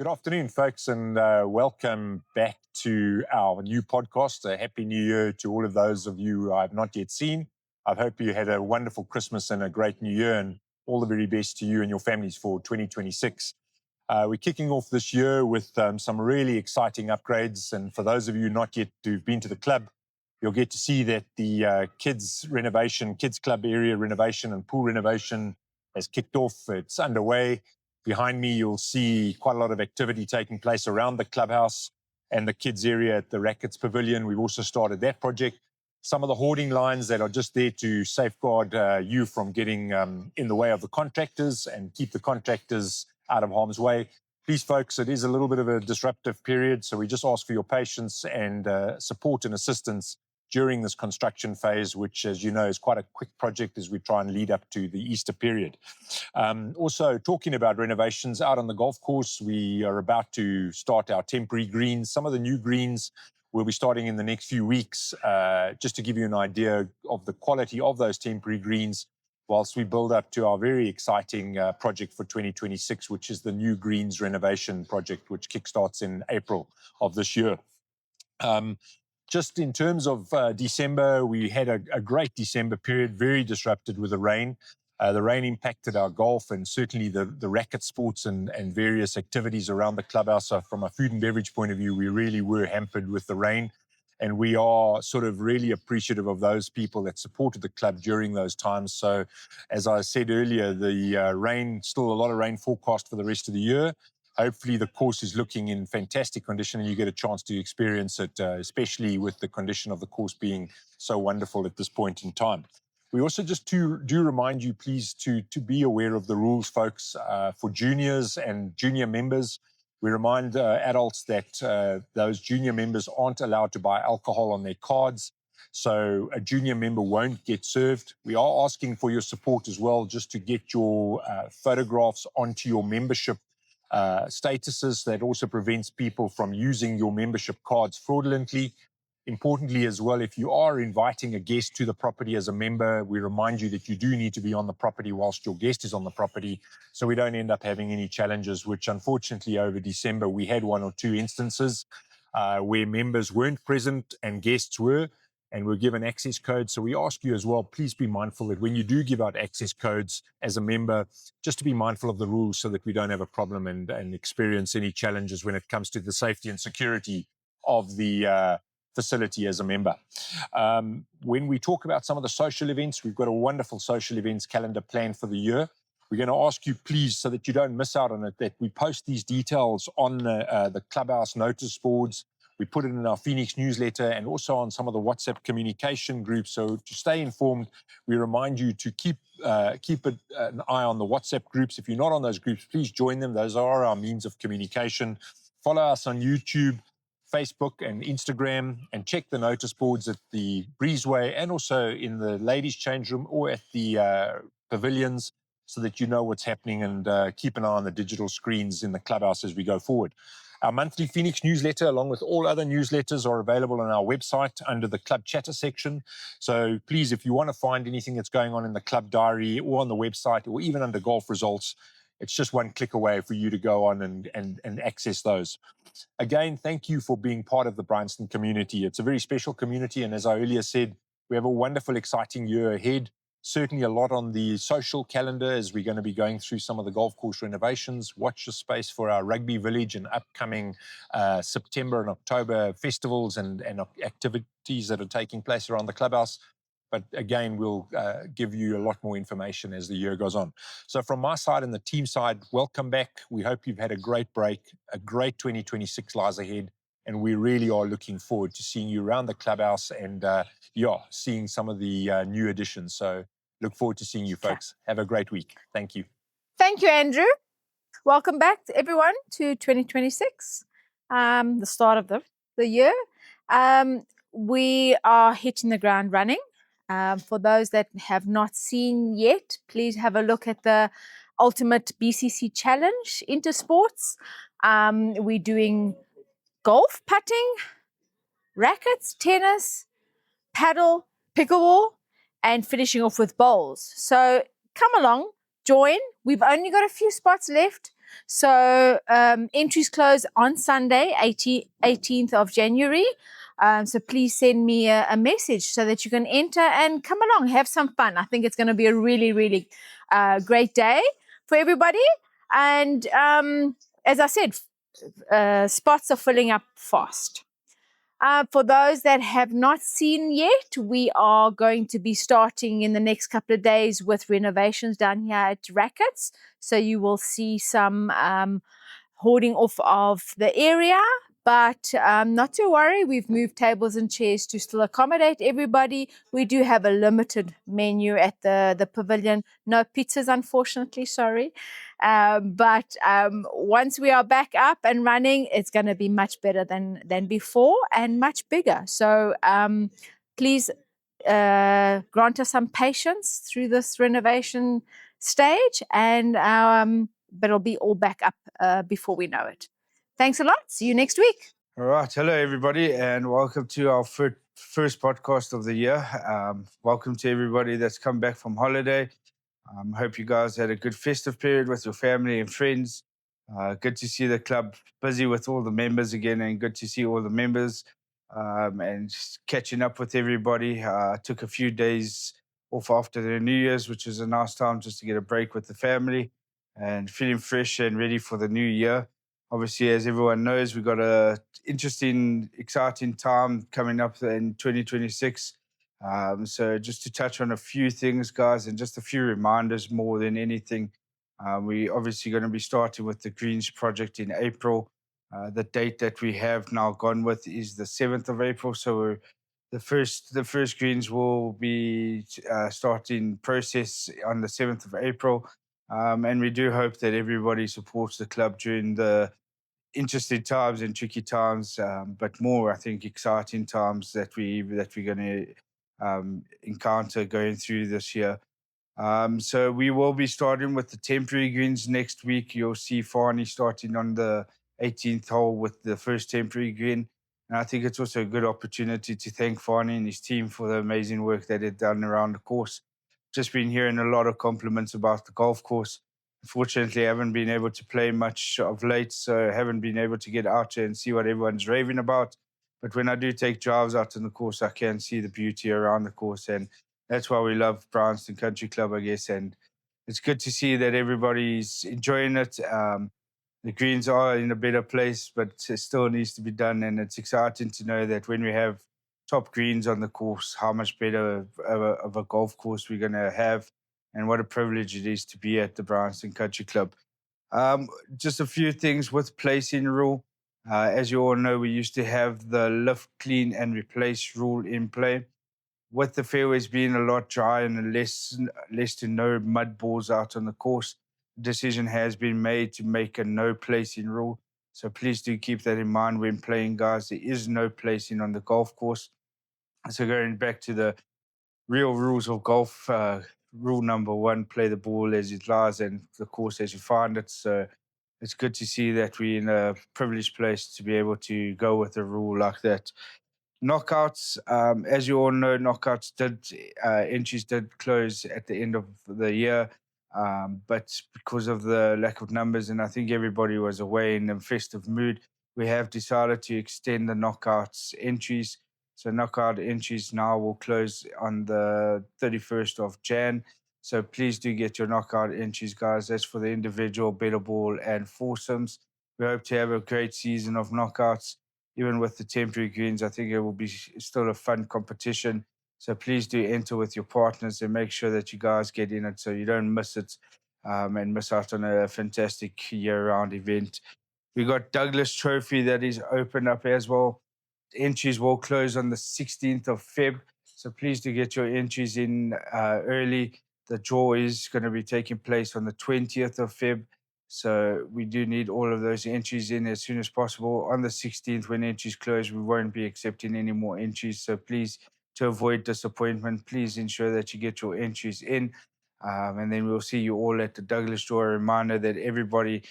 Good afternoon, folks, and welcome back to our new podcast. A happy New Year to all of those of you I have not yet seen. I hope you had a wonderful Christmas and a great New Year, and all the very best to you and your families for 2026. We're kicking off this year with some really exciting upgrades, and for those of you not yet who've been to the club, you'll get to see that the kids club area renovation and pool renovation has kicked off. It's underway. Behind me, you'll see quite a lot of activity taking place around the clubhouse and the kids area at the Rackets Pavilion. We've also started that project. Some of the hoarding lines that are just there to safeguard you from getting in the way of the contractors and keep the contractors out of harm's way. Please, folks, it is a little bit of a disruptive period, so we just ask for your patience and support and assistance during this construction phase, which, as you know, is quite a quick project as we try and lead up to the Easter period. Also, talking about renovations out on the golf course, we are about to start our temporary greens. Some of the new greens will be starting in the next few weeks, just to give you an idea of the quality of those temporary greens, whilst we build up to our very exciting project for 2026, which is the new greens renovation project, which kickstarts in April of this year. Just in terms of December, we had a great December period, very disrupted with the rain. The rain impacted our golf and certainly the racket sports and various activities around the clubhouse. So from a food and beverage point of view, we really were hampered with the rain. And we are sort of really appreciative of those people that supported the club during those times. So as I said earlier, the rain, still a lot of rain forecast for the rest of the year. Hopefully the course is looking in fantastic condition and you get a chance to experience it, especially with the condition of the course being so wonderful at this point in time. We also just do remind you, please, to be aware of the rules, folks, for juniors and junior members. We remind adults that those junior members aren't allowed to buy alcohol on their cards. So a junior member won't get served. We are asking for your support as well, just to get your photographs onto your membership statuses. That also prevents people from using your membership cards fraudulently. Importantly as well, if you are inviting a guest to the property as a member, we remind you that you do need to be on the property whilst your guest is on the property, so we don't end up having any challenges, which unfortunately over December we had one or two instances where members weren't present and guests were, and were given access codes. So we ask you as well, please be mindful that when you do give out access codes as a member, just to be mindful of the rules so that we don't have a problem and experience any challenges when it comes to the safety and security of the facility as a member. When we talk about some of the social events, we've got a wonderful social events calendar planned for the year. We're going to ask you, please, so that you don't miss out on it, that we post these details on the clubhouse notice boards. We put it in our Phoenix newsletter and also on some of the WhatsApp communication groups. So to stay informed, we remind you to keep an eye on the WhatsApp groups. If you're not on those groups, please join them. Those are our means of communication. Follow us on YouTube, Facebook and Instagram, and check the notice boards at the breezeway and also in the ladies' change room or at the pavilions, so that you know what's happening, and keep an eye on the digital screens in the clubhouse as we go forward. Our monthly Phoenix newsletter, along with all other newsletters, are available on our website under the Club Chatter section. So please, if you want to find anything that's going on in the club diary or on the website or even under golf results, it's just one click away for you to go on and access those. Again, thank you for being part of the Bryanston community. It's a very special community, and as I earlier said, we have a wonderful, exciting year ahead. Certainly a lot on the social calendar as we're going to be going through some of the golf course renovations. Watch the space for our rugby village and upcoming September and October festivals and activities that are taking place around the clubhouse. But again, we'll give you a lot more information as the year goes on. So from my side and the team side, welcome back. We hope you've had a great break. A great 2026 lies ahead. And we really are looking forward to seeing you around the clubhouse and, seeing some of the new additions. So look forward to seeing you folks. Have a great week. Thank you. Thank you, Andrew. Welcome back, everyone, to 2026, the start of the year. We are hitting the ground running. For those that have not seen yet, please have a look at the Ultimate BCC Challenge Intersports. We're doing golf, putting, rackets, tennis, paddle, pickleball, and finishing off with bowls. So come along, join. We've only got a few spots left. So entries close on Sunday, 18th of January. So please send me a message so that you can enter and come along, have some fun. I think it's going to be a really, really great day for everybody. And as I said, spots are filling up fast. For those that have not seen yet, we are going to be starting in the next couple of days with renovations down here at Rackets. So you will see some hoarding off of the area. But not to worry, we've moved tables and chairs to still accommodate everybody. We do have a limited menu at the pavilion. No pizzas, unfortunately, sorry. But once we are back up and running, it's going to be much better than before and much bigger. So please grant us some patience through this renovation stage, and but it'll be all back up before we know it. Thanks a lot. See you next week. All right. Hello, everybody, and welcome to our first podcast of the year. Welcome to everybody that's come back from holiday. Hope you guys had a good festive period with your family and friends. Good to see the club busy with all the members again, and good to see all the members and just catching up with everybody. Took a few days off after the New Year's, which is a nice time just to get a break with the family and feeling fresh and ready for the new year. Obviously, as everyone knows, we've got a interesting, exciting time coming up in 2026. So just to touch on a few things, guys, and just a few reminders more than anything. We obviously going to be starting with the Greens project in April. The date that we have now gone with is the 7th of April. So the first Greens will be starting process on the 7th of April. And we do hope that everybody supports the club during the interesting times and tricky times, but more, I think, exciting times that we're going to encounter going through this year. So we will be starting with the temporary greens next week. You'll see Farney starting on the 18th hole with the first temporary green. And I think it's also a good opportunity to thank Farney and his team for the amazing work that they've done around the course. Just been hearing a lot of compliments about the golf course. Unfortunately, I haven't been able to play much of late, so I haven't been able to get out there and see what everyone's raving about. But when I do take drives out on the course, I can see the beauty around the course. And that's why we love Bryanston Country Club, I guess. And it's good to see that everybody's enjoying it. The greens are in a better place, but it still needs to be done. And it's exciting to know that when we have top greens on the course, how much better of a golf course we're going to have, and what a privilege it is to be at the Bryanston Country Club. Just a few things with placing rule. As you all know, we used to have the lift, clean, and replace rule in play. With the fairways being a lot drier and less to no mud balls out on the course, the decision has been made to make a no placing rule. So please do keep that in mind when playing, guys. There is no placing on the golf course. So going back to the real rules of golf, rule number 1, play the ball as it lies and the course as you find it. So it's good to see that we're in a privileged place to be able to go with a rule like that. Knockouts, as you all know, entries did close at the end of the year, but because of the lack of numbers, and I think everybody was away in a festive mood, we have decided to extend the knockouts entries. So knockout entries now will close on the 31st of Jan. So please do get your knockout entries, guys. That's for the individual, better ball, and foursomes. We hope to have a great season of knockouts. Even with the temporary greens, I think it will be still a fun competition. So please do enter with your partners and make sure that you guys get in it so you don't miss it and miss out on a fantastic year-round event. We got Douglas Trophy that is opened up as well. Entries will close on the 16th of Feb. So please do get your entries in early. The draw is going to be taking place on the 20th of Feb. So we do need all of those entries in as soon as possible. On the 16th, when entries close, we won't be accepting any more entries. So please, to avoid disappointment, please ensure that you get your entries in. And then we'll see you all at the Douglas Draw. A reminder that everybody,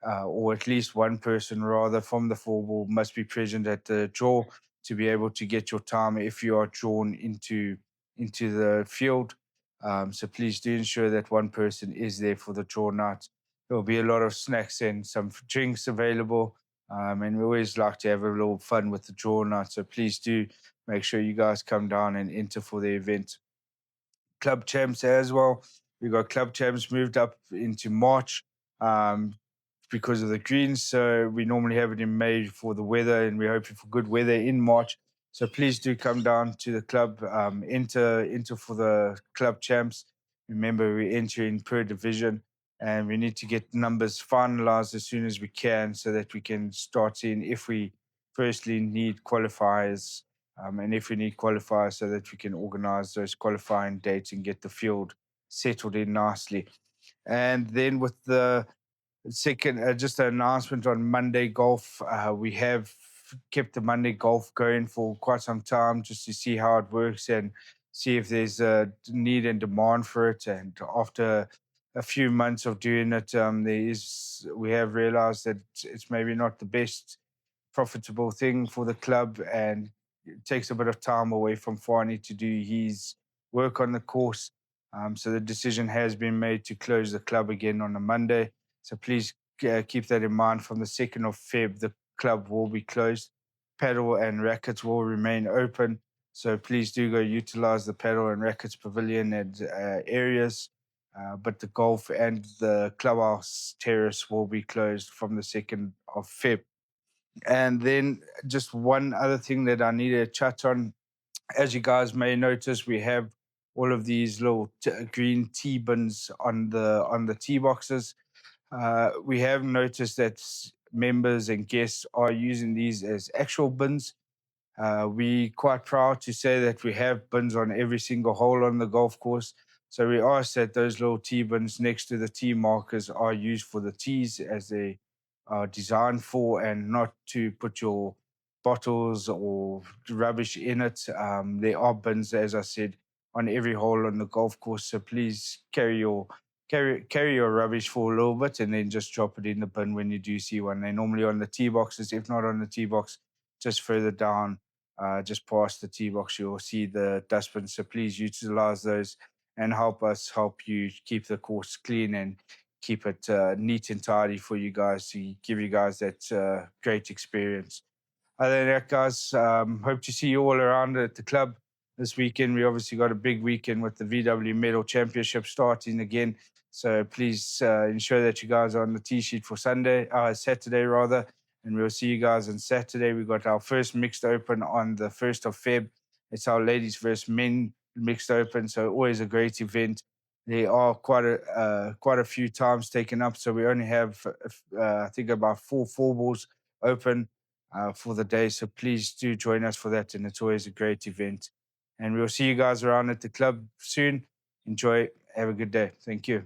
or at least one person rather, from the four ball must be present at the draw to be able to get your time if you are drawn into the field. So please do ensure that one person is there for the draw night. There'll be a lot of snacks and some drinks available. And we always like to have a little fun with the draw night. So please do make sure you guys come down and enter for the event. Club champs as well. We got club champs moved up into March because of the greens. So we normally have it in May for the weather, and we're hoping for good weather in March. So please do come down to the club, enter for the club champs. Remember, we're entering per division, and we need to get numbers finalized as soon as we can so that we can start seeing if we firstly need qualifiers, and if we need qualifiers so that we can organize those qualifying dates and get the field settled in nicely. And then with the second, just an announcement on Monday golf. We have kept the Monday golf going for quite some time just to see how it works and see if there's a need and demand for it. And after a few months of doing it, we have realized that it's maybe not the best profitable thing for the club, and it takes a bit of time away from Fani to do his work on the course. So the decision has been made to close the club again on a Monday. So please keep that in mind. From the 2nd of Feb, the club will be closed. Paddle and rackets will remain open. So please do go utilize the paddle and rackets pavilion and areas. But the golf and the clubhouse terrace will be closed from the 2nd of Feb. And then just one other thing that I need to touch on. As you guys may notice, we have all of these little green tea bins on the tea boxes. We have noticed that members and guests are using these as actual bins. We quite proud to say that we have bins on every single hole on the golf course. So we ask that those little tee bins next to the tee markers are used for the tees as they are designed for, and not to put your bottles or rubbish in it. There are bins, as I said, on every hole on the golf course. So please carry your rubbish for a little bit and then just drop it in the bin when you do see one. They're normally on the tee boxes. If not on the tee box, just further down, just past the tee box, you'll see the dustbin. So please utilize those and help you keep the course clean and keep it neat and tidy for you guys to give you guys that great experience. Other than that, guys, hope to see you all around at the club this weekend. We obviously got a big weekend with the VW Medal Championship starting again. So please ensure that you guys are on the tee sheet for Saturday rather. And we'll see you guys on Saturday. We got our first mixed open on the 1st of Feb. It's our ladies versus men mixed open. So always a great event. There are quite a few times taken up. So we only have, I think, about four balls open for the day. So please do join us for that. And it's always a great event. And we'll see you guys around at the club soon. Enjoy. Have a good day. Thank you.